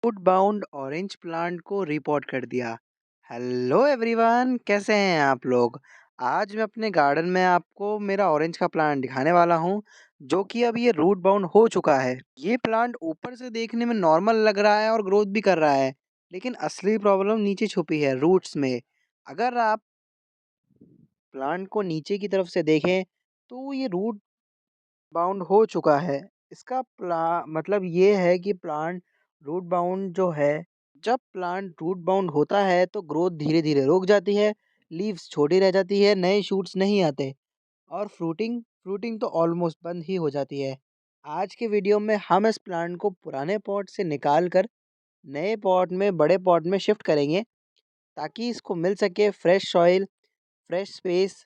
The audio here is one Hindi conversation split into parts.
फूड बाउंड ऑरेंज प्लांट को रिपोर्ट कर दिया। हेलो एवरीवन, कैसे हैं आप लोग। आज मैं अपने गार्डन में आपको मेरा ऑरेंज का प्लांट दिखाने वाला हूं, जो कि अब ये रूट बाउंड हो चुका है। ये प्लांट ऊपर से देखने में नॉर्मल लग रहा है और ग्रोथ भी कर रहा है, लेकिन असली प्रॉब्लम नीचे छुपी है, रूट्स में। अगर आप प्लांट को नीचे की तरफ से देखें तो ये रूट बाउंड हो चुका है। इसका मतलब ये है कि प्लांट रूट बाउंड जो है, जब प्लांट रूट बाउंड होता है तो ग्रोथ धीरे धीरे रुक जाती है, लीव्स छोटी रह जाती है, नए शूट्स नहीं आते और फ्रूटिंग फ्रूटिंग तो ऑलमोस्ट बंद ही हो जाती है। आज के वीडियो में हम इस प्लांट को पुराने पॉट से निकाल कर नए पॉट में, बड़े पॉट में शिफ्ट करेंगे, ताकि इसको मिल सके फ्रेश सॉइल, फ्रेश स्पेस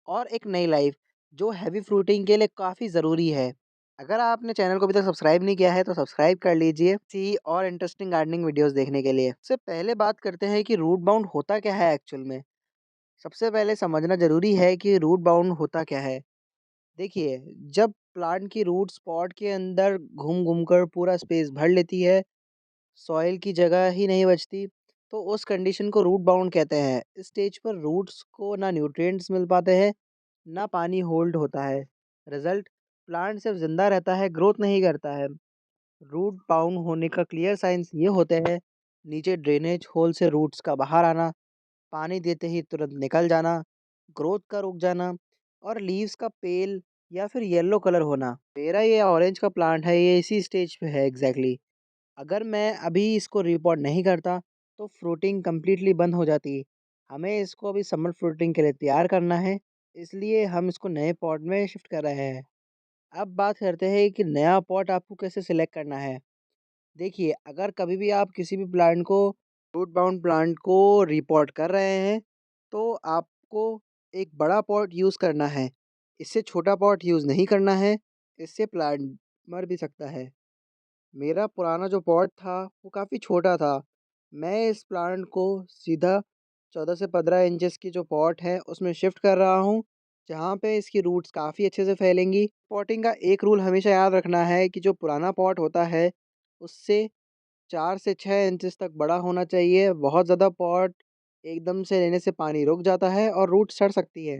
और एक नई लाइफ, जो हैवी फ्रूटिंग के लिए काफ़ी ज़रूरी है। अगर आपने चैनल को अभी तक सब्सक्राइब नहीं किया है तो सब्सक्राइब कर लीजिए सी और इंटरेस्टिंग गार्डनिंग वीडियोस देखने के लिए। सबसे पहले बात करते हैं कि रूट बाउंड होता क्या है एक्चुअल में। सबसे पहले समझना ज़रूरी है कि रूट बाउंड होता क्या है। देखिए, जब प्लांट की रूट स्पॉट के अंदर घूम घूम कर पूरा स्पेस भर लेती है, सॉइल की जगह ही नहीं बचती, तो उस कंडीशन को रूट बाउंड कहते हैं। इस स्टेज पर रूट्स को ना न्यूट्रिएंट्स मिल पाते हैं, ना पानी होल्ड होता है। रिजल्ट, प्लांट सिर्फ जिंदा रहता है, ग्रोथ नहीं करता है। रूट बाउंड होने का क्लियर साइंस ये होते हैं: नीचे ड्रेनेज होल से रूट्स का बाहर आना, पानी देते ही तुरंत निकल जाना, ग्रोथ का रुक जाना और लीव्स का पेल या फिर येलो कलर होना। मेरा ये ऑरेंज का प्लांट है, ये इसी स्टेज पे है एग्जैक्टली। अगर मैं अभी इसको रिपोर्ट नहीं करता तो फ्रूटिंग कम्प्लीटली बंद हो जाती। हमें इसको अभी समर फ्रूटिंग के लिए तैयार करना है, इसलिए हम इसको नए पॉट में शिफ्ट कर रहे हैं। अब बात करते हैं कि नया पॉट आपको कैसे सिलेक्ट करना है। देखिए, अगर कभी भी आप किसी भी प्लांट को, रूट बाउंड प्लांट को रिपोर्ट कर रहे हैं, तो आपको एक बड़ा पॉट यूज़ करना है। इससे छोटा पॉट यूज़ नहीं करना है, इससे प्लांट मर भी सकता है। मेरा पुराना जो पॉट था वो काफ़ी छोटा था। मैं इस प्लांट को सीधा 14 से 15 इंचेस की जो पॉट है उसमें शिफ्ट कर रहा हूँ, जहाँ पे इसकी रूट्स काफ़ी अच्छे से फैलेंगी। पॉटिंग का एक रूल हमेशा याद रखना है कि जो पुराना पॉट होता है उससे 4 से 6 इंचेस तक बड़ा होना चाहिए। बहुत ज़्यादा पॉट एकदम से लेने से पानी रुक जाता है और रूट सड़ सकती है।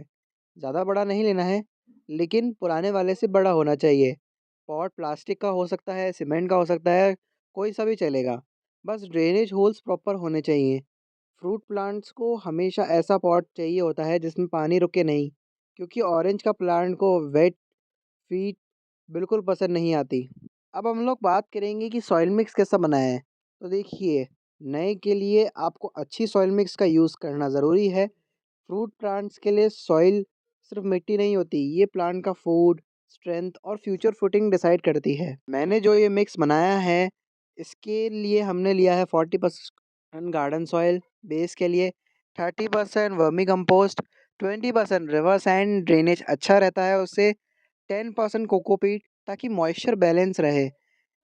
ज़्यादा बड़ा नहीं लेना है, लेकिन पुराने वाले से बड़ा होना चाहिए। पॉट प्लास्टिक का हो सकता है, सीमेंट का हो सकता है, कोई सा भी चलेगा। बस ड्रेनेज होल्स प्रॉपर होने चाहिए। फ्रूट प्लांट्स को हमेशा ऐसा पॉट चाहिए होता है जिसमें पानी रुके नहीं, क्योंकि ऑरेंज का प्लांट को वेट फीट बिल्कुल पसंद नहीं आती। अब हम लोग बात करेंगे कि सॉइल मिक्स कैसा बनाएं। तो देखिए, नए के लिए आपको अच्छी सॉइल मिक्स का यूज़ करना ज़रूरी है। फ्रूट प्लांट्स के लिए सॉइल सिर्फ मिट्टी नहीं होती, ये प्लांट का फूड, स्ट्रेंथ और फ्यूचर फुटिंग डिसाइड करती है। मैंने जो ये मिक्स बनाया है, इसके लिए हमने लिया है 40% गार्डन सॉइल बेस के लिए, 30% vermi compost, 20% river sand, drainage अच्छा रहता है उससे, 10% कोकोपीट ताकि मॉइस्चर बैलेंस रहे।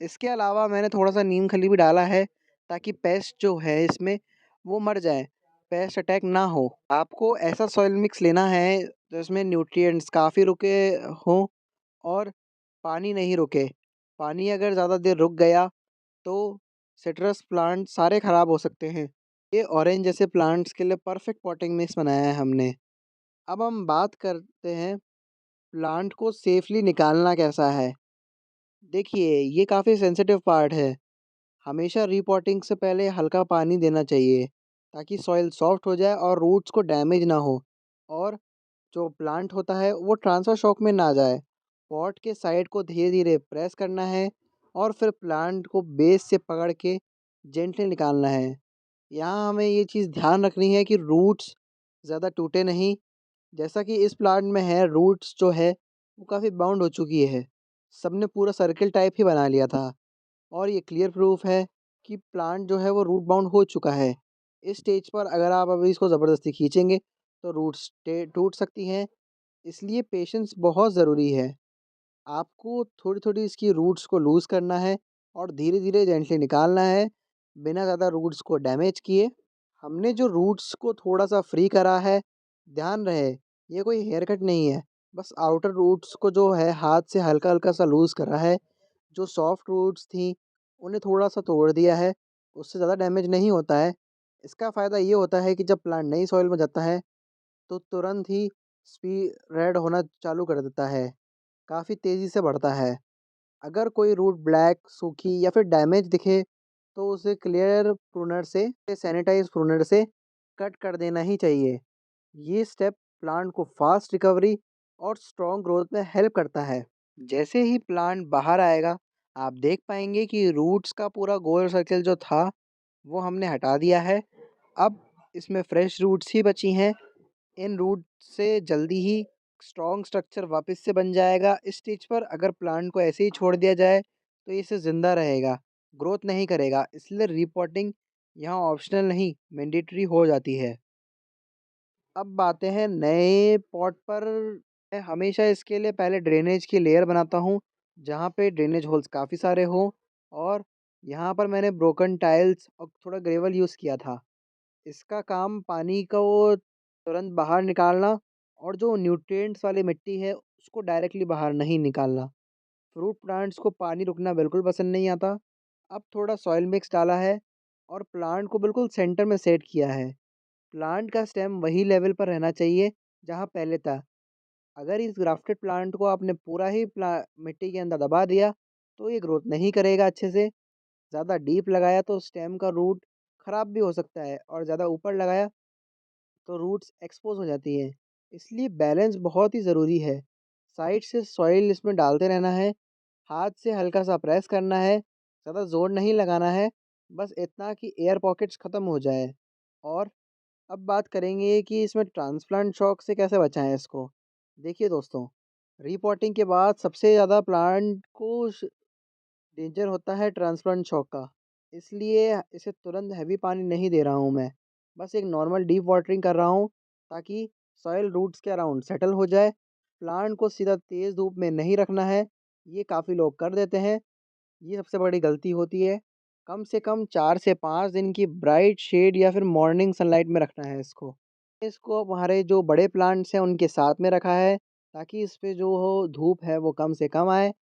इसके अलावा मैंने थोड़ा-सा नीम खली भी डाला है, ताकि पेस्ट जो है इसमें वो मर जाएँ, पेस्ट अटैक ना हो। आपको ऐसा सॉइल मिक्स लेना है जिसमें न्यूट्रिएंट्स काफ़ी रुके हों और पानी नहीं रुके। पानी अगर ज़्यादा देर रुक गया तो सिट्रस प्लांट सारे ख़राब हो सकते हैं। ये ऑरेंज जैसे प्लांट्स के लिए परफेक्ट पॉटिंग मिक्स बनाया है हमने। अब हम बात करते हैं प्लांट को सेफ़ली निकालना कैसा है। देखिए, ये काफ़ी सेंसिटिव पार्ट है। हमेशा रीपॉटिंग से पहले हल्का पानी देना चाहिए, ताकि सॉइल सॉफ्ट हो जाए और रूट्स को डैमेज ना हो और जो प्लांट होता है वो ट्रांसफर शॉक में ना जाए। पॉट के साइड को धीरे धीरे प्रेस करना है और फिर प्लांट को बेस से पकड़ के जेंटली निकालना है। यहाँ हमें ये चीज़ ध्यान रखनी है कि रूट्स ज़्यादा टूटे नहीं। जैसा कि इस प्लांट में है, रूट्स जो है वो काफ़ी बाउंड हो चुकी है। सबने पूरा सर्किल टाइप ही बना लिया था और ये क्लियर प्रूफ है कि प्लांट जो है वो रूट बाउंड हो चुका है। इस स्टेज पर अगर आप अभी इसको ज़बरदस्ती खींचेंगे तो रूट्स टूट सकती हैं, इसलिए पेशेंस बहुत ज़रूरी है। आपको थोड़ी-थोड़ी इसकी रूट्स को लूज़ करना है और धीरे-धीरे जेंटली निकालना है, बिना ज़्यादा रूट्स को डैमेज किए। हमने जो रूट्स को थोड़ा-सा फ्री करा है, ध्यान रहे ये कोई हेयर कट नहीं है, बस आउटर रूट्स को जो है हाथ से हल्का-हल्का सा लूज़ करा है। जो सॉफ्ट रूट्स थीं, उन्हें थोड़ा-सा तोड़ दिया है उससे ज़्यादा डैमेज नहीं होता है। इसका फ़ायदा ये होता है कि जब प्लांट नई सॉइल में जाता है तो तुरंत ही स्प्रेड होना चालू कर देता है, काफ़ी तेज़ी से बढ़ता है। अगर कोई रूट ब्लैक, सूखी या फिर डैमेज दिखे तो उसे क्लियर प्रूनर से सैनिटाइज प्रूनर से कट कर देना ही चाहिए। ये स्टेप प्लांट को फास्ट रिकवरी और स्ट्रॉन्ग ग्रोथ में हेल्प करता है। जैसे ही प्लांट बाहर आएगा, आप देख पाएंगे कि रूट्स का पूरा गोल सर्कल जो था वो हमने हटा दिया है। अब इसमें फ्रेश रूट्स ही बची हैं। इन रूट से जल्दी ही स्ट्रॉन्ग स्ट्रक्चर वापस से बन जाएगा। इस स्टेज पर अगर प्लांट को ऐसे ही छोड़ दिया जाए तो ये इसे ज़िंदा रहेगा, ग्रोथ नहीं करेगा। इसलिए रिपोर्टिंग यहाँ ऑप्शनल नहीं, मैंडेटरी हो जाती है। अब आते हैं नए पॉट पर। मैं हमेशा इसके लिए पहले ड्रेनेज की लेयर बनाता हूँ, जहाँ पे ड्रेनेज होल्स काफ़ी सारे हों। और यहाँ पर मैंने ब्रोकन टाइल्स और थोड़ा ग्रेवल यूज़ किया था। इसका काम पानी को तुरंत बाहर निकालना और जो न्यूट्रिएंट्स वाली मिट्टी है उसको डायरेक्टली बाहर नहीं निकालना। फ्रूट प्लांट्स को पानी रुकना बिल्कुल पसंद नहीं आता। अब थोड़ा सॉइल मिक्स डाला है और प्लांट को बिल्कुल सेंटर में सेट किया है। प्लांट का स्टेम वही लेवल पर रहना चाहिए जहाँ पहले था। अगर इस ग्राफ्टेड प्लांट को आपने पूरा ही मिट्टी के अंदर दबा दिया तो ये ग्रोथ नहीं करेगा अच्छे से। ज़्यादा डीप लगाया तो स्टेम का रूट ख़राब भी हो सकता है और ज़्यादा ऊपर लगाया तो रूट्स एक्सपोज हो जाती है। इसलिए बैलेंस बहुत ही ज़रूरी है। साइड से सॉइल इसमें डालते रहना है, हाथ से हल्का सा प्रेस करना है, ज़्यादा ज़ोर नहीं लगाना है, बस इतना कि एयर पॉकेट्स ख़त्म हो जाए। और अब बात करेंगे कि इसमें ट्रांसप्लांट शॉक से कैसे बचाएं इसको। देखिए दोस्तों, रीपॉटिंग के बाद सबसे ज़्यादा प्लांट को डेंजर होता है ट्रांसप्लांट शॉक का। इसलिए इसे तुरंत हैवी पानी नहीं दे रहा हूँ मैं, बस एक नॉर्मल डीप वाटरिंग कर रहा हूँ ताकि सॉइल रूट्स के अराउंड सेटल हो जाए। प्लांट को सीधा तेज़ धूप में नहीं रखना है, ये काफ़ी लोग कर देते हैं, ये सबसे बड़ी गलती होती है। कम से कम 4 से 5 दिन की ब्राइट शेड या फिर मॉर्निंग सनलाइट में रखना है इसको। इसको हमारे जो बड़े प्लांट्स हैं उनके साथ में रखा है ताकि इस पे जो हो धूप है वो कम से कम आए।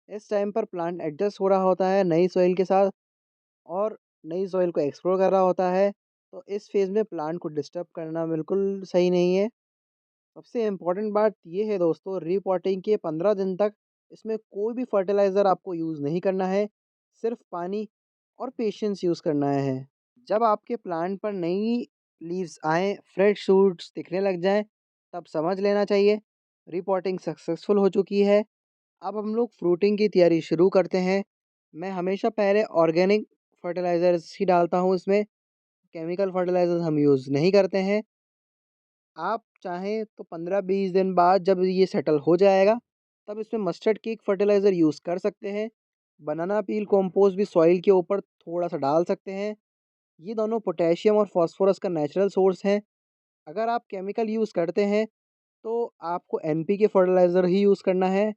इस टाइम पर प्लांट एडजस्ट हो रहा होता है नई सॉइल के साथ और नई सॉइल को एक्सप्लोर कर रहा होता है। तो इस फेज़ में प्लांट को डिस्टर्ब करना बिल्कुल सही नहीं है। सबसे इम्पोर्टेंट बात ये है दोस्तों, रीपॉटिंग के 15 दिन तक इसमें कोई भी फर्टिलाइज़र आपको यूज़ नहीं करना है, सिर्फ पानी और पेशेंस यूज़ करना है। जब आपके प्लांट पर नई लीव्स आएँ, फ्रेश शूट्स दिखने लग जाएँ, तब समझ लेना चाहिए रीपॉटिंग सक्सेसफुल हो चुकी है। अब हम लोग फ्रूटिंग की तैयारी शुरू करते हैं। मैं हमेशा पहले ऑर्गेनिक फर्टिलाइज़र्स ही डालता हूँ इसमें, केमिकल फर्टिलाइज़र्स हम यूज़ नहीं करते हैं। आप चाहें तो 15-20 दिन बाद जब ये सेटल हो जाएगा, तब इसमें मस्टर्ड केक फर्टिलाइज़र यूज़ कर सकते हैं। बनाना पील कंपोस्ट भी सॉइल के ऊपर थोड़ा-सा डाल सकते हैं। ये दोनों पोटेशियम और फास्फोरस का नेचुरल सोर्स हैं। अगर आप केमिकल यूज़ करते हैं, तो आपको एनपीके फर्टिलाइज़र ही यूज़ करना है,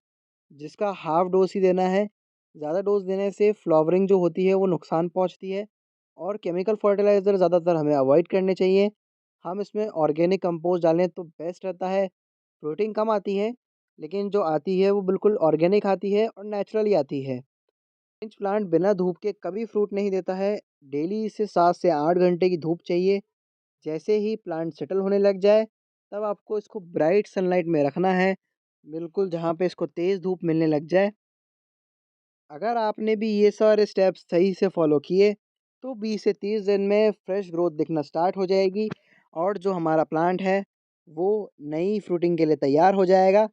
जिसका हाफ़ डोज़ ही देना है। ज़्यादा डोज़ देने से फ्लावरिंग जो होती है वो नुकसान पहुँचती है और केमिकल फर्टिलाइज़र ज़्यादातर हमें अवॉइड करने चाहिए। हम इसमें ऑर्गेनिक कंपोस्ट डालें तो बेस्ट रहता है। फ्रूटिंग कम आती है, लेकिन जो आती है वो बिल्कुल ऑर्गेनिक आती है और नेचुरली आती है। ऑरेंज प्लांट बिना धूप के कभी फ्रूट नहीं देता है। डेली इसे 7 से 8 घंटे की धूप चाहिए। जैसे ही प्लांट सेटल होने लग जाए, तब आपको इसको ब्राइट सनलाइट में रखना है, बिल्कुल जहाँ पे इसको तेज़ धूप मिलने लग जाए। अगर आपने भी ये सारे स्टेप्स सही से फॉलो किए, तो 20 से 30 दिन में फ्रेश ग्रोथ दिखना स्टार्ट हो जाएगी और जो हमारा प्लांट है, वो नई फ्रूटिंग के लिए तैयार हो जाएगा।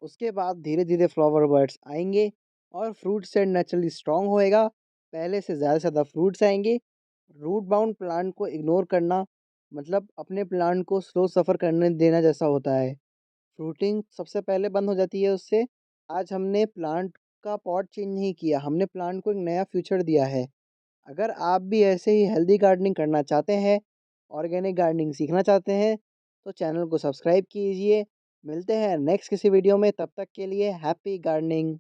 उसके बाद धीरे-धीरे फ्लावर बर्ड्स आएँगे और फ्रूट सेट नेचुरली स्ट्रॉन्ग होएगा। पहले से ज़्यादा फ्रूट्स आएँगे। रूट बाउंड प्लांट को इग्नोर करना मतलब अपने प्लांट को स्लो सफ़र करने देना जैसा होता है। फ्रूटिंग सबसे पहले बंद हो जाती है उससे। आज हमने प्लांट का पॉट चेंज नहीं किया, हमने प्लांट को एक नया फ्यूचर दिया है। अगर आप भी ऐसे ही हेल्दी गार्डनिंग करना चाहते हैं, ऑर्गेनिक गार्डनिंग सीखना चाहते हैं, तो चैनल को सब्सक्राइब कीजिए। मिलते हैं नेक्स्ट किसी वीडियो में, तब तक के लिए हैप्पी गार्डनिंग।